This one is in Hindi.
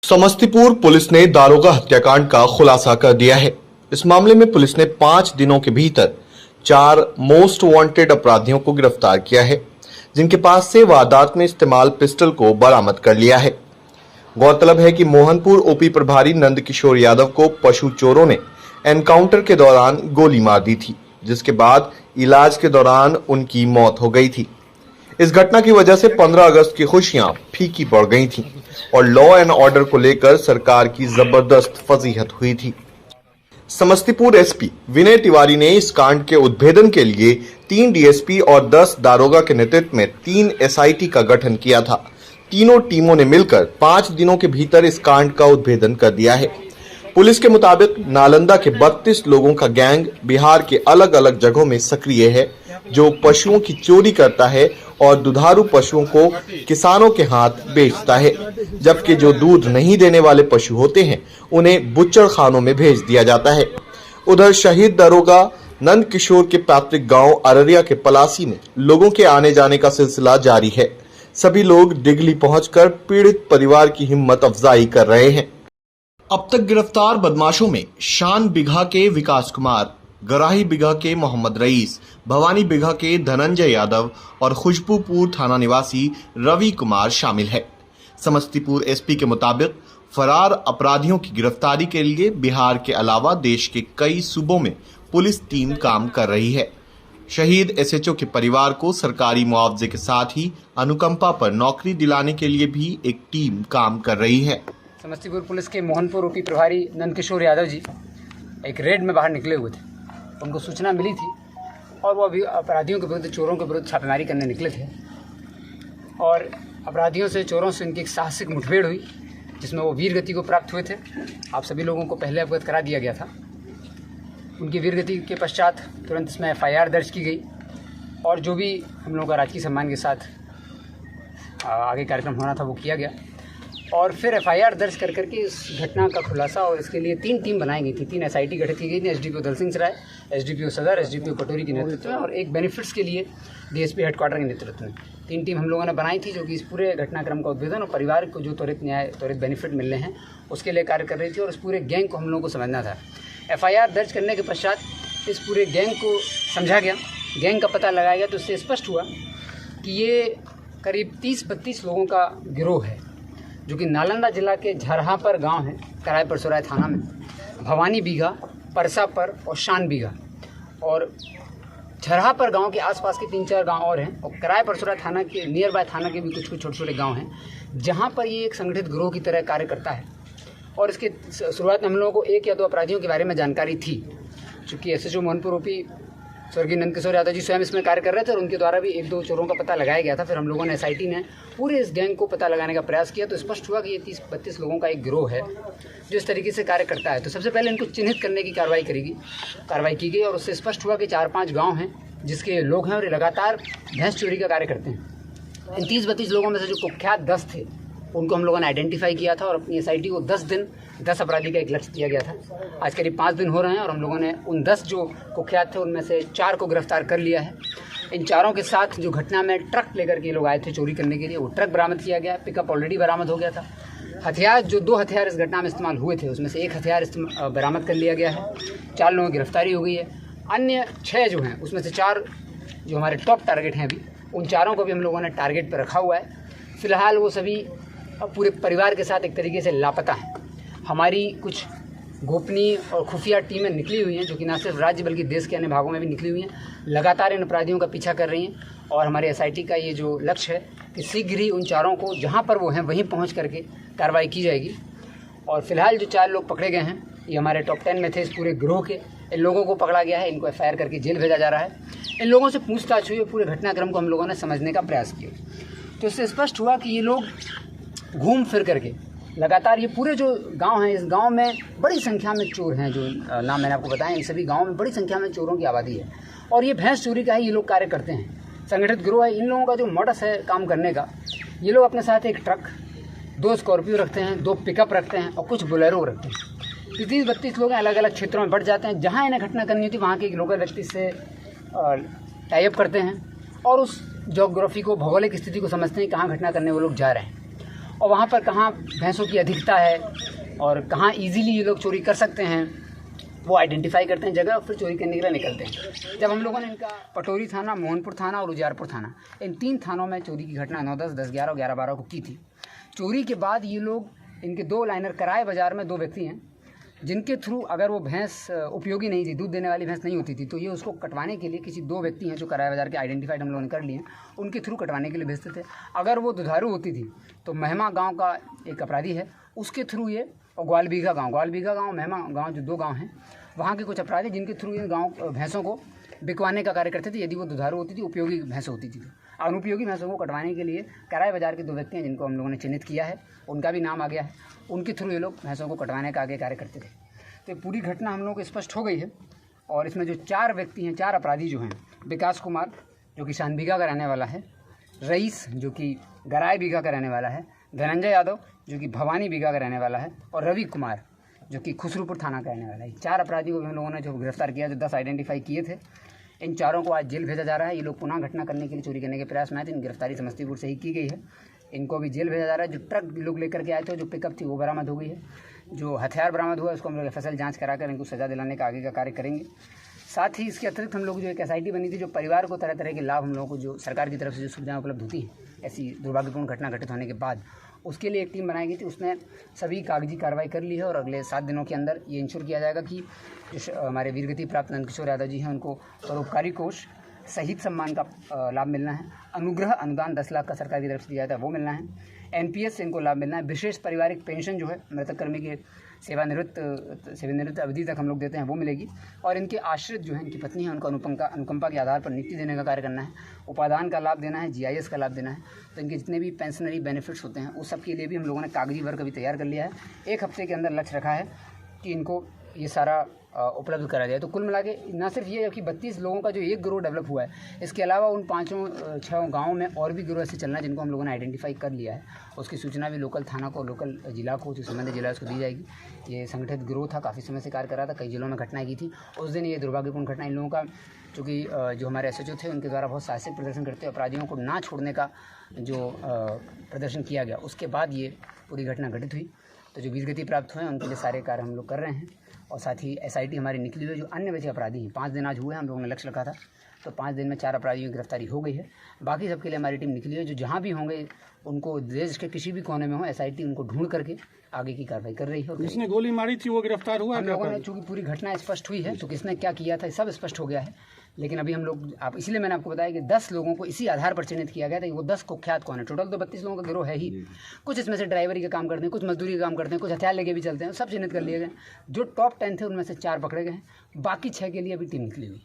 समस्तीपुर पुलिस ने दारोगा हत्याकांड का खुलासा कर दिया है। इस मामले में पुलिस ने 5 दिनों के भीतर 4 मोस्ट वांटेड अपराधियों को गिरफ्तार किया है, जिनके पास से वारदात में इस्तेमाल पिस्टल को बरामद कर लिया है। गौरतलब है कि मोहनपुर ओपी प्रभारी नंद किशोर यादव को पशु चोरों ने एनकाउंटर के दौरान गोली मार दी थी, जिसके बाद इलाज के दौरान उनकी मौत हो गई थी। इस घटना की वजह से 15 अगस्त की खुशियां फीकी पड़ गई थीं और लॉ एंड ऑर्डर को लेकर सरकार की जबरदस्त फजीहत हुई थी। समस्तीपुर एसपी विनय तिवारी ने इस कांड के उद्भेदन के लिए 3 डीएसपी और 10 दारोगा के नेतृत्व में 3 एसआईटी का गठन किया था। तीनों टीमों ने मिलकर 5 दिनों के भीतर इस कांड का उद्भेदन कर दिया है। पुलिस के मुताबिक नालंदा के 32 लोगों का गैंग बिहार के अलग अलग जगहों में सक्रिय है, जो पशुओं की चोरी करता है और दुधारू पशुओं को किसानों के हाथ बेचता है, जबकि जो दूध नहीं देने वाले पशु होते हैं उन्हें बुच्चड़ खानों में भेज दिया जाता है। उधर शहीद दारोगा नंद किशोर के पैतृक गांव अररिया के पलासी में लोगों के आने जाने का सिलसिला जारी है। सभी लोग दिगली पहुंचकर पीड़ित परिवार की हिम्मत अफजाई कर रहे हैं। अब तक गिरफ्तार बदमाशों में शान बिघा के विकास कुमार, गराही बिघा के मोहम्मद रईस, भवानी बिघा के धनंजय यादव और खुशबूपुर थाना निवासी रवि कुमार शामिल है। समस्तीपुर एसपी के मुताबिक फरार अपराधियों की गिरफ्तारी के लिए बिहार के अलावा देश के कई सूबों में पुलिस टीम काम कर रही है। शहीद एसएचओ के परिवार को सरकारी मुआवजे के साथ ही अनुकंपा पर नौकरी दिलाने के लिए भी एक टीम काम कर रही है। समस्तीपुर पुलिस के मोहनपुर ओपी प्रभारी नंद किशोर यादव जी एक रेड में बाहर निकले हुए थे। उनको सूचना मिली थी और वो अभी अपराधियों के विरुद्ध, चोरों के विरुद्ध छापेमारी करने निकले थे और अपराधियों से, चोरों से उनकी एक साहसिक मुठभेड़ हुई, जिसमें वो वीर गति को प्राप्त हुए थे। आप सभी लोगों को पहले अवगत करा दिया गया था। उनकी वीर गति के पश्चात तुरंत इसमें FIR दर्ज की गई और जो भी हम लोगों का राजकीय सम्मान के साथ आगे कार्यक्रम होना था वो किया गया और फिर FIR दर्ज कर करके इस घटना का खुलासा और इसके लिए 3 टीम बनाई गई थी। 3 SIT गठित की गई थी। SDPO दल सिंह सराय, SDPO सदर, SDPO कटोरी के नेतृत्व में और एक बेनिफिट्स के लिए DSP हेडक्वार्टर के नेतृत्व में 3 टीम हम लोगों ने बनाई थी, जो कि इस पूरे घटनाक्रम का उद्भेदन और परिवार को जो त्वरित न्याय, त्वरित बेनिफिट मिलने हैं उसके लिए कार्य कर रही थी और इस पूरे गैंग को हम लोगों को समझना था। FIR दर्ज करने के पश्चात इस पूरे गैंग को समझा गया, गैंग का पता लगाया गया, तो इससे स्पष्ट हुआ कि ये करीब 30-32 लोगों का गिरोह है, जो कि नालंदा जिला के झरहापर गांव है, कराय परसुराय थाना में, भवानी बीघा, परसापर और शान बीघा और झरहापर गांव के आसपास के 3-4 गांव और हैं और कराय परसुराय थाना के नियर बाय थाना के भी कुछ छोटे छोटे गांव हैं, जहां पर ये एक संगठित गिरोह की तरह कार्य करता है। और इसके शुरुआत में हम लोगों को 1 या 2 अपराधियों के बारे में जानकारी थी, चूँकि एसएचओ मोहनपुर ओपी स्वर्गीय नंद किशोर यादव जी स्वयं इसमें कार्य कर रहे थे और उनके द्वारा भी 1-2 चोरों का पता लगाया गया था। फिर हम लोगों ने SIT ने पूरे इस गैंग को पता लगाने का प्रयास किया, तो स्पष्ट हुआ कि ये 30-32 लोगों का एक गिरोह है जो इस तरीके से कार्य करता है। तो सबसे पहले इनको चिन्हित करने की कार्रवाई की गई और उससे स्पष्ट हुआ कि 4-5 गाँव हैं जिसके लोग हैं और ये लगातार भैंस चोरी का कार्य करते हैं। इन 30-32 लोगों में से जो कुख्यात 10 थे उनको हम लोगों ने आइडेंटिफाई किया था और अपनी SIT को 10 दिन 10 अपराधी का एक लक्ष्य दिया गया था। आज करीब 5 दिन हो रहे हैं और हम लोगों ने उन 10 जो कुख्यात थे उनमें से 4 को गिरफ्तार कर लिया है। इन चारों के साथ जो घटना में ट्रक लेकर के लोग आए थे चोरी करने के लिए, वो ट्रक बरामद किया गया, पिकअप ऑलरेडी बरामद हो गया था। हथियार, जो 2 हथियार इस घटना में इस्तेमाल हुए थे उसमें से 1 हथियार बरामद कर लिया गया है। 4 लोगों की गिरफ्तारी हो गई है। अन्य 6 जो हैं उसमें से 4 जो हमारे टॉप टारगेट हैं अभी, उन चारों को भी हम लोगों ने टारगेट पर रखा हुआ है। फिलहाल वो सभी पूरे परिवार के साथ एक तरीके से लापता हैं। हमारी कुछ गोपनीय और खुफिया टीमें निकली हुई हैं, जो कि न सिर्फ राज्य बल्कि देश के अन्य भागों में भी निकली हुई हैं, लगातार इन अपराधियों का पीछा कर रही हैं और हमारे SIT का ये जो लक्ष्य है कि शीघ्र ही उन चारों को जहां पर वो हैं वहीं पहुंच करके कार्रवाई की जाएगी। और फिलहाल जो 4 लोग पकड़े गए हैं ये हमारे टॉप 10 में थे इस पूरे गिरोह के। इन लोगों को पकड़ा गया है, इनको FIR करके जेल भेजा जा रहा है। इन लोगों से पूछताछ हुई, पूरे घटनाक्रम को हम लोगों ने समझने का प्रयास किया, तो इससे स्पष्ट हुआ कि ये लोग घूम फिर करके लगातार ये पूरे जो गांव हैं, इस गांव में बड़ी संख्या में चोर हैं, जो नाम मैंने आपको बताया, इन सभी गांव में बड़ी संख्या में चोरों की आबादी है और ये भैंस चोरी का ही ये लोग कार्य करते हैं। संगठित गिरोह है। इन लोगों का जो मॉडस है काम करने का, ये लोग अपने साथ एक ट्रक, 2 स्कॉर्पियो रखते हैं, 2 पिकअप रखते हैं और कुछ बोलेरो रखते हैं। 30-32 लोग अलग अलग क्षेत्रों में बढ़ जाते हैं, जहाँ इन्हें घटना करनी होती है वहाँ के लोकल व्यक्ति से टाई अप करते हैं और उस जोग्राफी को, भौगोलिक स्थिति को समझते हैं कहाँ घटना करने वो लोग जा रहे हैं और वहाँ पर कहाँ भैंसों की अधिकता है और कहाँ इजीली ये लोग चोरी कर सकते हैं वो आइडेंटिफाई करते हैं जगह और फिर चोरी करने के लिए निकलते हैं। जब हम लोगों ने इनका पटोरी थाना, मोहनपुर थाना और उजियारपुर थाना, इन 3 थानों में चोरी की घटना 9, 10, 10, 11 और 11, 12 को की थी। चोरी के बाद ये लोग, इनके 2 लाइनर कराए बाज़ार में 2 व्यक्ति हैं जिनके थ्रू अगर वो भैंस उपयोगी नहीं थी, दूध देने वाली भैंस नहीं होती थी, तो ये उसको कटवाने के लिए किसी 2 व्यक्ति हैं जो कराए बाज़ार के आइडेंटिफाइड हम लोगों ने कर लिए, उनके थ्रू कटवाने के लिए भेजते थे। अगर वो दुधारू होती थी तो महिमा गाँव का एक अपराधी है, उसके थ्रू ये, और ग्वालबीघा गाँव, महिमा गाँव जो 2 गाँव हैं, वहाँ के कुछ अपराधी जिनके थ्रू ये गाँव भैंसों को बिकवाने का कार्य करते थे यदि वो दुधारू होती थी, उपयोगी भैंस होती थी। अनुपयोगी भैंसों को कटवाने के लिए कराए बाज़ार के 2 व्यक्ति हैं जिनको हम लोगों ने चिन्हित किया है, उनका भी नाम आ गया है, उनके थ्रू ये लोग भैंसों को कटवाने का आगे कार्य करते थे। तो पूरी घटना हम लोगों को स्पष्ट हो गई है और इसमें जो 4 व्यक्ति हैं, 4 अपराधी जो हैं, विकास कुमार जो कि शानबीघा का रहने वाला है, रईस जो कि गराय बीघा का रहने वाला है, धनंजय यादव जो कि भवानी बीघा का रहने वाला है और रवि कुमार जो कि खुसरूपुर थाना का रहने वाला है। 4 अपराधियों को हम लोगों ने जो गिरफ्तार किया, जो 10 आइडेंटिफाई किए थे, इन 4 को आज जेल भेजा जा रहा है। ये लोग पुनः घटना करने के लिए, चोरी करने के प्रयास में आए थे। इन गिरफ्तारी समस्तीपुर से ही की गई है। इनको भी जेल भेजा जा रहा है। जो ट्रक लोग लेकर के आए थे, जो पिकअप थी, वो बरामद हो गई है। जो हथियार बरामद हुआ है उसको हम लोग FSL जाँच कराकर इनको सज़ा दिलाने का आगे का कार्य करेंगे। साथ ही इसके अतिरिक्त हम लोग जो एक SIT बनी थी, जो परिवार को तरह तरह के लाभ हम लोगों को जो सरकार की तरफ से जो सुविधाएं उपलब्ध होती हैं ऐसी दुर्भाग्यपूर्ण घटना घटित होने के बाद, उसके लिए एक टीम बनाई गई थी। उसने सभी कागजी कार्रवाई कर ली है और अगले 7 दिनों के अंदर ये इंश्योर किया जाएगा कि जो हमारे वीरगति प्राप्त नंदकिशोर यादव जी हैं उनको परोपकारी कोष शहीद सम्मान का लाभ मिलना है। अनुग्रह अनुदान 10 लाख का सरकार की तरफ से दिया जाता है वो मिलना है। NPS से इनको लाभ मिलना है। विशेष पारिवारिक पेंशन जो है मृतक कर्मी के सेवानिवृत्त अवधि तक हम लोग देते हैं वो मिलेगी। और इनके आश्रित जो है, इनकी पत्नी है, उनको अनुकंपा के आधार पर नियुक्ति देने का कार्य करना है। उपादान का लाभ देना है, GIS का लाभ देना है। तो इनके जितने भी पेंशनरी बेनिफिट्स होते हैं उस सब के लिए भी हम लोगों ने कागजी वर्क अभी तैयार कर लिया है। 1 हफ्ते के अंदर लक्ष्य रखा है कि इनको ये सारा उपलब्ध करा जाए। तो कुल मिला के न सिर्फ ये है कि 32 लोगों का जो एक गिरोह डेवलप हुआ है, इसके अलावा उन 5-6 गाँव में और भी गिरोह ऐसे चलना है जिनको हम लोगों ने आइडेंटिफाई कर लिया है। उसकी सूचना भी लोकल थाना को, लोकल जिला को, जो संबंधित जिला उसको दी जाएगी। ये संगठित गिरोह था, काफ़ी समय से कार्य कर रहा था, कई जिलों में घटनाएं की थी। उस दिन ये दुर्भाग्यपूर्ण घटना इन लोगों का, चूँकि जो हमारे SHO थे उनके द्वारा बहुत साहसिक प्रदर्शन करते अपराधियों को ना छोड़ने का जो प्रदर्शन किया गया, उसके बाद ये पूरी घटना घटित हुई। तो जो वीरगति प्राप्त हुए हैं उनके लिए सारे कार्य हम लोग कर रहे हैं। और साथ ही SIT हमारी निकली हुई है। जो अन्य बचे अपराधी हैं, 5 दिन आज हुए हैं, हम लोगों ने लक्ष्य रखा था, तो 5 दिन में 4 अपराधियों की गिरफ्तारी हो गई है। बाकी सबके लिए हमारी टीम निकली है। जो जहाँ भी होंगे उनको, देश के किसी भी कोने में हो, SIT उनको ढूंढ करके आगे की कार्रवाई कर रही है। और जिसने गोली मारी थी वो गिरफ्तार हुआ? हम लोगों ने, चूँकि पूरी घटना स्पष्ट हुई है तो किसने क्या किया था सब स्पष्ट हो गया है। लेकिन अभी हम लोग, आप इसलिए मैंने आपको बताया कि 10 लोगों को इसी आधार पर चिन्हित किया गया था कि वो 10 कुख्यात कौन है। टोटल तो 32 लोगों का गिरोह है ही। कुछ इसमें से ड्राइवरी का काम करते हैं, कुछ मजदूरी का काम करते हैं, कुछ हथियार लेके भी चलते हैं, सब चिन्हित कर लिए गए। जो टॉप 10 थे उनमें से 4 पकड़े गए हैं। बाकी 6 के लिए अभी टीम निकली हुई।